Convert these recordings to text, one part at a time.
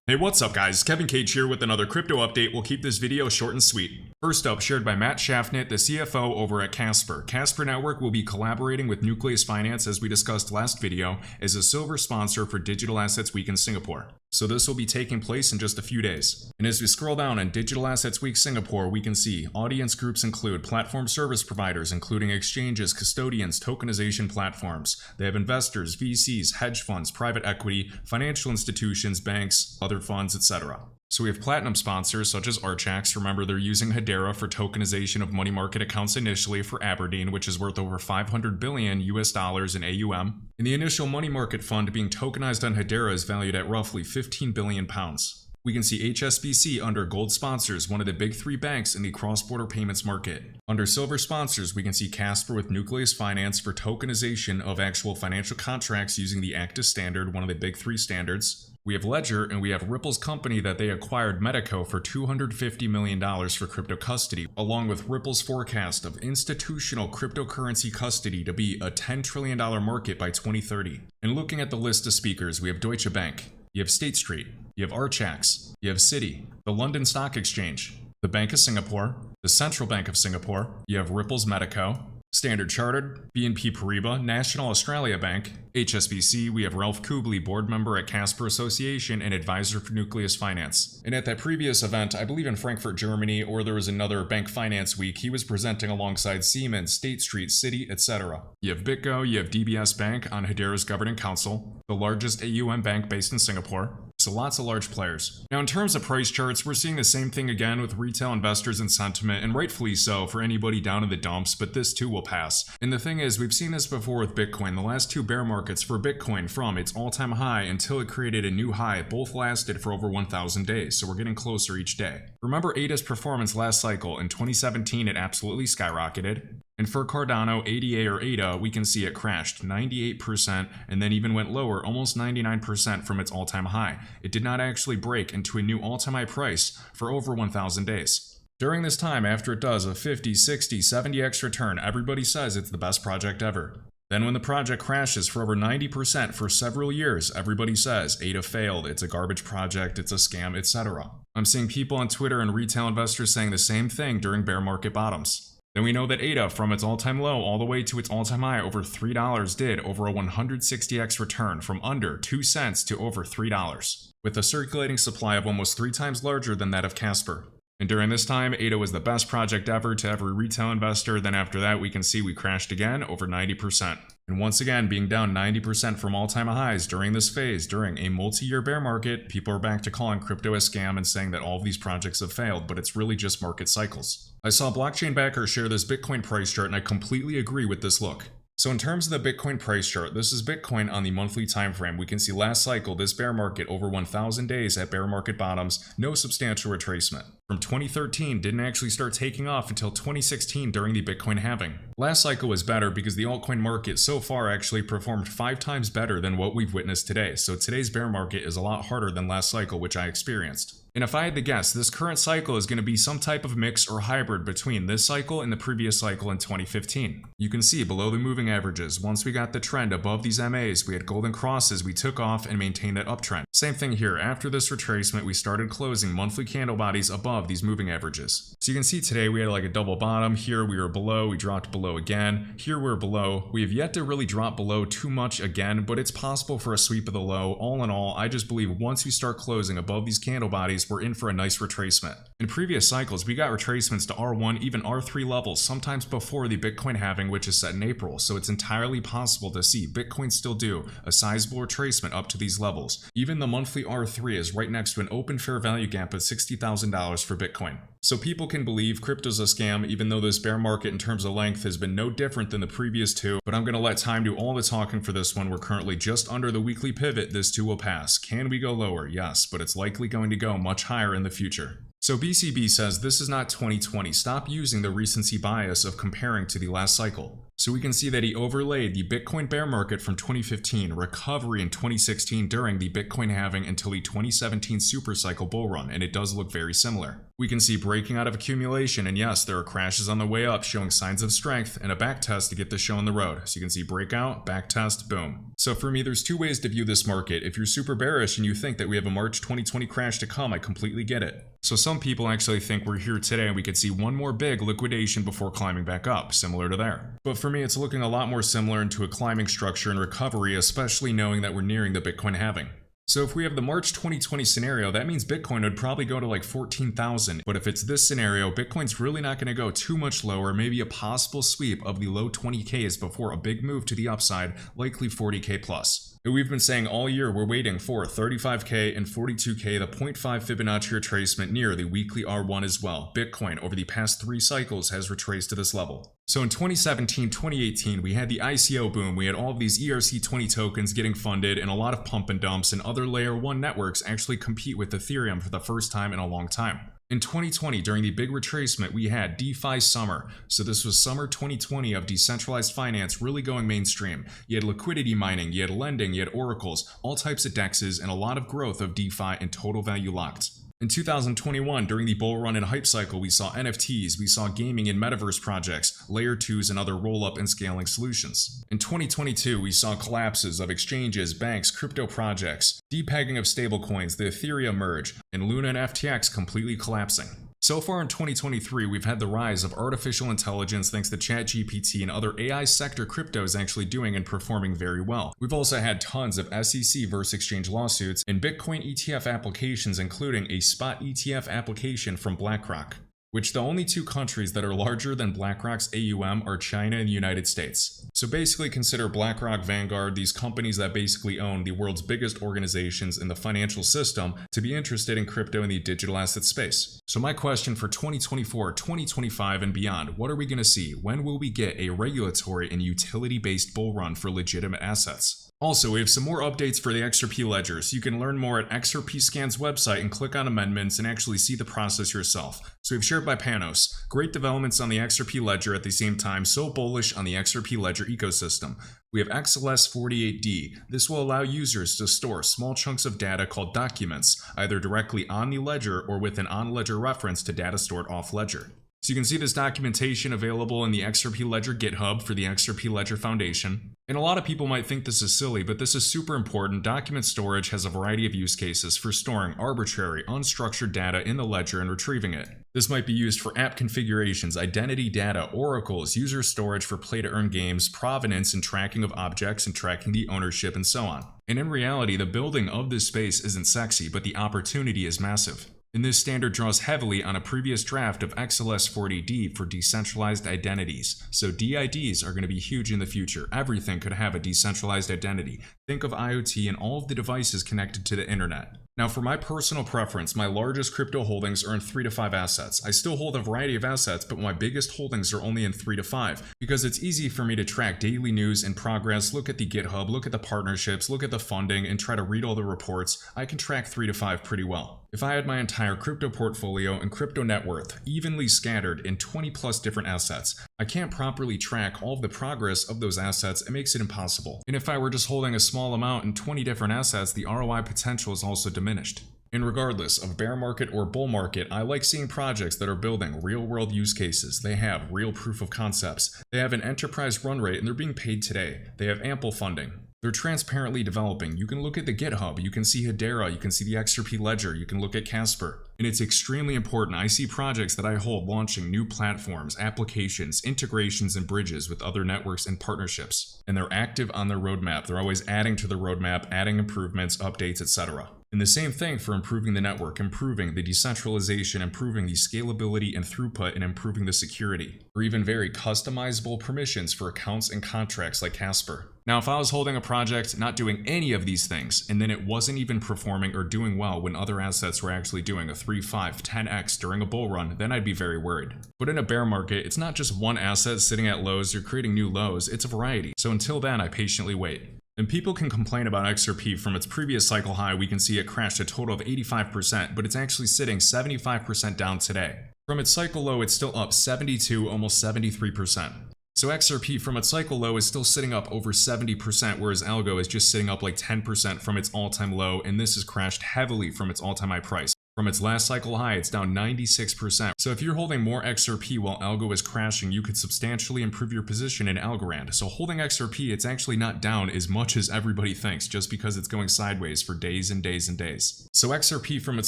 Hey, what's up guys? Kevin Cage here with another crypto update. We'll keep this video short and sweet. First up, shared by Matt Schaffnit, the CFO over at Casper. Casper Network will be collaborating with Nucleus Finance, as we discussed last video, as a silver sponsor for Digital Assets Week in Singapore. So this will be taking place in just a few days. And as we scroll down on Digital Assets Week Singapore, we can see audience groups include platform service providers, including exchanges, custodians, tokenization platforms. They have investors, VCs, hedge funds, private equity, financial institutions, banks, other funds, etc. So we have platinum sponsors such as Archax. Remember, they're using Hedera for tokenization of money market accounts initially for Aberdeen, which is worth over $500 billion US in AUM. And the initial money market fund being tokenized on Hedera is valued at roughly 15 billion pounds. We can see HSBC under gold sponsors, one of the big three banks in the cross-border payments market. Under silver sponsors, we can see Casper with Nucleus Finance for tokenization of actual financial contracts using the ACTA standard, one of the big three standards. We have Ledger, and we have Ripple's company that they acquired, Medico, for $250 million for crypto custody, along with Ripple's forecast of institutional cryptocurrency custody to be a $10 trillion market by 2030. And looking at the list of speakers, we have Deutsche Bank, you have State Street, you have Archax, you have Citi, the London Stock Exchange, the Bank of Singapore, the Central Bank of Singapore, you have Ripple's Medico, Standard Chartered, BNP Paribas, National Australia Bank, HSBC, we have Ralph Kubli, board member at Casper Association and advisor for Nucleus Finance. And at that previous event, I believe in Frankfurt, Germany, or there was another Bank Finance Week, he was presenting alongside Siemens, State Street, Citi, etc. You have BitGo, you have DBS Bank on Hedera's governing council, the largest AUM bank based in Singapore. So lots of large players. Now in terms of price charts, we're seeing the same thing again with retail investors and sentiment, and rightfully so for anybody down in the dumps, but this too will pass. And the thing is, we've seen this before with Bitcoin. The last two bear markets for Bitcoin from its all-time high until it created a new high both lasted for over 1,000 days, so we're getting closer each day. Remember ADA's performance last cycle. In 2017 it absolutely skyrocketed. And for Cardano, ADA or ADA, we can see it crashed 98% and then even went lower, almost 99% from its all-time high. It did not actually break into a new all-time high price for over 1,000 days. During this time, after it does a 50, 60, 70x return, everybody says it's the best project ever. Then when the project crashes for over 90% for several years, everybody says ADA failed, it's a garbage project, it's a scam, etc. I'm seeing people on Twitter and retail investors saying the same thing during bear market bottoms. Then we know that ADA, from its all-time low all the way to its all-time high over $3, did over a 160x return from under 2 cents to over $3, with a circulating supply of almost 3 times larger than that of Casper. And during this time, ADA was the best project ever to every retail investor. Then after that, we can see we crashed again over 90%. And once again, being down 90% from all-time highs during this phase, during a multi-year bear market, people are back to calling crypto a scam and saying that all of these projects have failed, but it's really just market cycles. I saw Blockchain Backer share this Bitcoin price chart, and I completely agree with this look. So in terms of the Bitcoin price chart, this is Bitcoin on the monthly time frame. We can see last cycle, this bear market, over 1,000 days at bear market bottoms, no substantial retracement. From 2013, didn't actually start taking off until 2016 during the Bitcoin halving. Last cycle was better because the altcoin market so far actually performed 5 times better than what we've witnessed today. So today's bear market is a lot harder than last cycle, which I experienced. And if I had to guess, this current cycle is going to be some type of mix or hybrid between this cycle and the previous cycle in 2015. You can see below the moving averages, once we got the trend above these MAs, we had golden crosses, we took off and maintained that uptrend. Same thing here, after this retracement, we started closing monthly candle bodies above these moving averages. So you can see today we had like a double bottom, here we were below, we dropped below again, here we're below. We have yet to really drop below too much again, but it's possible for a sweep of the low. All in all, I just believe once we start closing above these candle bodies, we're in for a nice retracement. In previous cycles, we got retracements to R1, even R3 levels, sometimes before the Bitcoin halving, which is set in April. So it's entirely possible to see Bitcoin still do a sizable retracement up to these levels. Even the monthly R3 is right next to an open fair value gap of $60,000 for Bitcoin. So people can believe crypto's a scam, even though this bear market in terms of length has been no different than the previous two. But I'm going to let time do all the talking for this one. We're currently just under the weekly pivot. This too will pass. Can we go lower? Yes, but it's likely going to go much higher in the future. So BCB says this is not 2020. Stop using the recency bias of comparing to the last cycle. So we can see that he overlaid the Bitcoin bear market from 2015, recovery in 2016 during the Bitcoin halving until the 2017 supercycle bull run, and it does look very similar. We can see breaking out of accumulation, and yes, there are crashes on the way up showing signs of strength, and a back test to get the show on the road. So you can see breakout, back test, boom. So for me, there's two ways to view this market. If you're super bearish and you think that we have a March 2020 crash to come, I completely get it. So some people actually think we're here today and we could see one more big liquidation before climbing back up, similar to there. But for me, it's looking a lot more similar into a climbing structure and recovery, especially knowing that we're nearing the Bitcoin halving. So if we have the March 2020 scenario, that means Bitcoin would probably go to like 14,000. But if it's this scenario, Bitcoin's really not going to go too much lower, maybe a possible sweep of the low 20Ks before a big move to the upside, likely 40K plus. And we've been saying all year we're waiting for 35K and 42K, the 0.5 Fibonacci retracement near the weekly R1 as well. Bitcoin over the past 3 cycles has retraced to this level. So in 2017, 2018, we had the ICO boom, we had all of these ERC20 tokens getting funded, and a lot of pump and dumps, and other layer 1 networks actually compete with Ethereum for the first time in a long time. In 2020, during the big retracement, we had DeFi summer. So this was summer 2020 of decentralized finance really going mainstream. You had liquidity mining, you had lending, you had oracles, all types of DEXs, and a lot of growth of DeFi and total value locked. In 2021, during the bull run and hype cycle, we saw NFTs, we saw gaming and metaverse projects, layer 2s and other roll-up and scaling solutions. In 2022, we saw collapses of exchanges, banks, crypto projects, depegging of stablecoins, the Ethereum merge, and Luna and FTX completely collapsing. So far in 2023, we've had the rise of artificial intelligence thanks to ChatGPT and other AI sector cryptos actually doing and performing very well. We've also had tons of SEC versus exchange lawsuits and Bitcoin ETF applications, including a spot ETF application from BlackRock, which the only 2 countries that are larger than BlackRock's AUM are China and the United States. So basically consider BlackRock, Vanguard, these companies that basically own the world's biggest organizations in the financial system to be interested in crypto in the digital asset space. So my question for 2024, 2025 and beyond, what are we going to see? When will we get a regulatory and utility-based bull run for legitimate assets? Also, we have some more updates for the XRP ledgers. You can learn more at XRP Scan's website and click on amendments and actually see the process yourself. So we've shared by Panos. Great developments on the XRP ledger at the same time, so bullish on the XRP ledger ecosystem. We have XLS48D. This will allow users to store small chunks of data called documents, either directly on the ledger or with an on-ledger reference to data stored off-ledger. So you can see this documentation available in the XRP Ledger GitHub for the XRP Ledger Foundation. And a lot of people might think this is silly, but this is super important. Document storage has a variety of use cases for storing arbitrary, unstructured data in the ledger and retrieving it. This might be used for app configurations, identity data, oracles, user storage for play-to-earn games, provenance and tracking of objects and tracking the ownership and so on. And in reality, the building of this space isn't sexy, but the opportunity is massive. And this standard draws heavily on a previous draft of XLS40D for decentralized identities. So DIDs are going to be huge in the future. Everything could have a decentralized identity. Think of IoT and all of the devices connected to the internet. Now for my personal preference, my largest crypto holdings are in 3 to 5 assets. I still hold a variety of assets, but my biggest holdings are only in 3 to 5 because it's easy for me to track daily news and progress, look at the GitHub, look at the partnerships, look at the funding, and try to read all the reports. I can track 3 to 5 pretty well. If I had my entire crypto portfolio and crypto net worth evenly scattered in 20 plus different assets, I can't properly track all of the progress of those assets. It makes it impossible. And if I were just holding a small amount in 20 different assets, the ROI potential is also diminished. And regardless of bear market or bull market, I like seeing projects that are building real world use cases. They have real proof of concepts. They have an enterprise run rate and they're being paid today. They have ample funding. They're transparently developing. You can look at the GitHub, you can see Hedera, you can see the XRP ledger, you can look at Casper. And it's extremely important. I see projects that I hold launching new platforms, applications, integrations, and bridges with other networks and partnerships. And they're active on their roadmap. They're always adding to the roadmap, adding improvements, updates, etc. And the same thing for improving the network, improving the decentralization, improving the scalability and throughput, and improving the security, or even very customizable permissions for accounts and contracts like Casper. Now, if I was holding a project not doing any of these things, and then it wasn't even performing or doing well when other assets were actually doing a 3, 5, 10x during a bull run, then I'd be very worried. But in a bear market, it's not just one asset sitting at lows or creating new lows, it's a variety. So until then, I patiently wait. And people can complain about XRP from its previous cycle high. We can see it crashed a total of 85%, but it's actually sitting 75% down today. From its cycle low, it's still up 72, almost 73%. So XRP from its cycle low is still sitting up over 70%, whereas Algo is just sitting up like 10% from its all-time low, and this has crashed heavily from its all-time high price. From its last cycle high, it's down 96%. So if you're holding more XRP while algo is crashing, you could substantially improve your position in Algorand. So holding XRP, it's actually not down as much as everybody thinks, just because it's going sideways for days and days and days. So XRP from its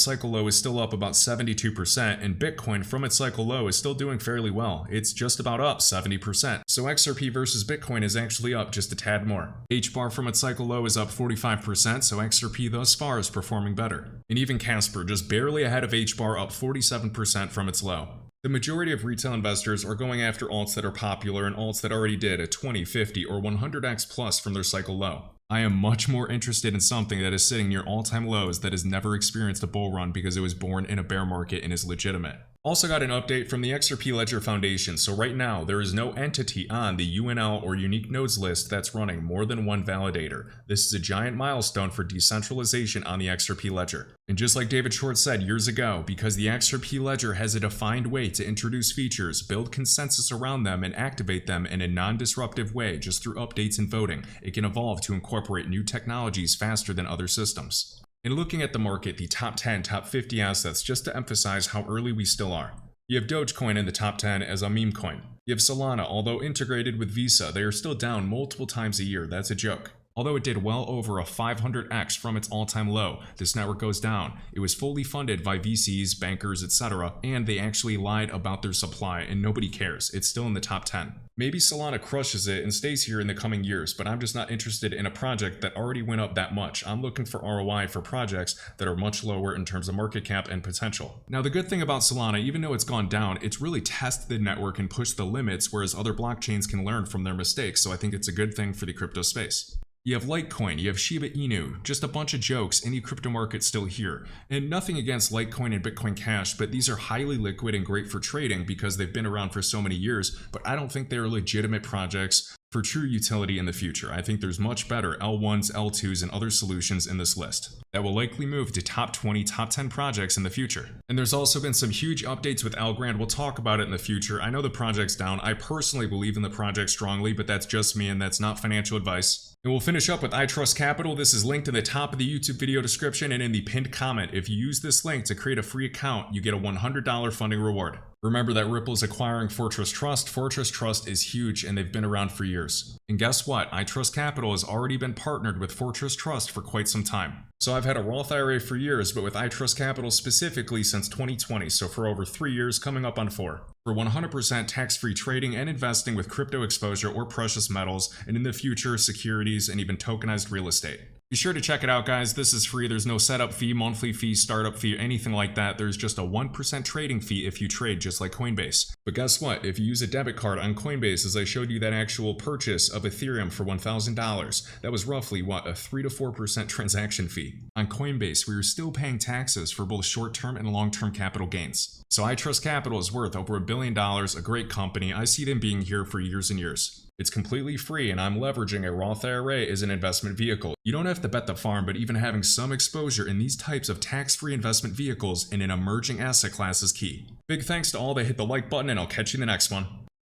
cycle low is still up about 72%, and Bitcoin from its cycle low is still doing fairly well. It's just about up 70%. So XRP versus Bitcoin is actually up just a tad more. HBAR from its cycle low is up 45%, so XRP thus far is performing better. And even Casper just barely ahead of HBAR, up 47% from its low. The majority of retail investors are going after alts that are popular and alts that already did a 20, 50, or 100x plus from their cycle low. I am much more interested in something that is sitting near all-time lows that has never experienced a bull run because it was born in a bear market and is legitimate. Also got an update from the XRP Ledger Foundation, so right now there is no entity on the UNL or Unique Nodes list that's running more than one validator. This is a giant milestone for decentralization on the XRP Ledger. And just like David Short said years ago, because the XRP Ledger has a defined way to introduce features, build consensus around them, and activate them in a non-disruptive way just through updates and voting, it can evolve to incorporate new technologies faster than other systems. And looking at the market, the top 10, top 50 assets, just to emphasize how early we still are. You have Dogecoin in the top 10 as a meme coin. You have Solana, although integrated with Visa, they are still down multiple times a year. That's a joke. Although it did well over a 500x from its all-time low, this network goes down. It was fully funded by VCs, bankers, etc., and they actually lied about their supply, and nobody cares. It's still in the top 10. Maybe Solana crushes it and stays here in the coming years, but I'm just not interested in a project that already went up that much. I'm looking for ROI for projects that are much lower in terms of market cap and potential. Now, the good thing about Solana, even though it's gone down, it's really tested the network and pushed the limits, whereas other blockchains can learn from their mistakes, so I think it's a good thing for the crypto space. You have Litecoin, you have Shiba Inu, just a bunch of jokes, any crypto market still here. And nothing against Litecoin and Bitcoin Cash, but these are highly liquid and great for trading because they've been around for so many years, but I don't think they are legitimate projects for true utility in the future. I think there's much better L1s, L2s, and other solutions in this list that will likely move to top 20, top 10 projects in the future. And there's also been some huge updates with Algorand. We'll talk about it in the future. I know the project's down. I personally believe in the project strongly, but that's just me and that's not financial advice. And we'll finish up with iTrustCapital. This is linked in the top of the YouTube video description and in the pinned comment. If you use this link to create a free account, you get a $100 funding reward. Remember that Ripple is acquiring Fortress Trust. Fortress Trust is huge and they've been around for years. And guess what? iTrustCapital has already been partnered with Fortress Trust for quite some time. So I've had a Roth IRA for years, but with iTrustCapital specifically since 2020, so for over 3 years, coming up on 4. For 100% tax-free trading and investing with crypto exposure or precious metals, and in the future, securities and even tokenized real estate. Be sure to check it out, guys. This is free. There's no setup fee, monthly fee, startup fee, or anything like that. There's just a 1% trading fee if you trade just like Coinbase. But guess what? If you use a debit card on Coinbase, as I showed you that actual purchase of Ethereum for $1,000, that was roughly, what, a 3 to 4% transaction fee. On Coinbase, we are still paying taxes for both short-term and long-term capital gains. So iTrustCapital is worth over $1 billion, a great company. I see them being here for years and years. It's completely free, and I'm leveraging a Roth IRA as an investment vehicle. You don't have to bet the farm, but even having some exposure in these types of tax-free investment vehicles in an emerging asset class is key. Big thanks to all that hit the like button, and I'll catch you in the next one.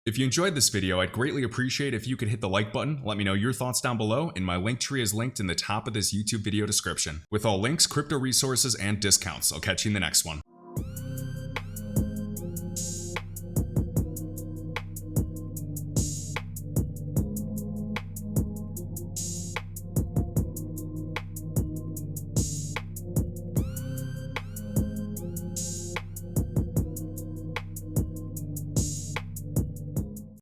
If you enjoyed this video, I'd greatly appreciate if you could hit the like button, let me know your thoughts down below, and my link tree is linked in the top of this YouTube video description, with all links, crypto resources, and discounts. I'll catch you in the next one.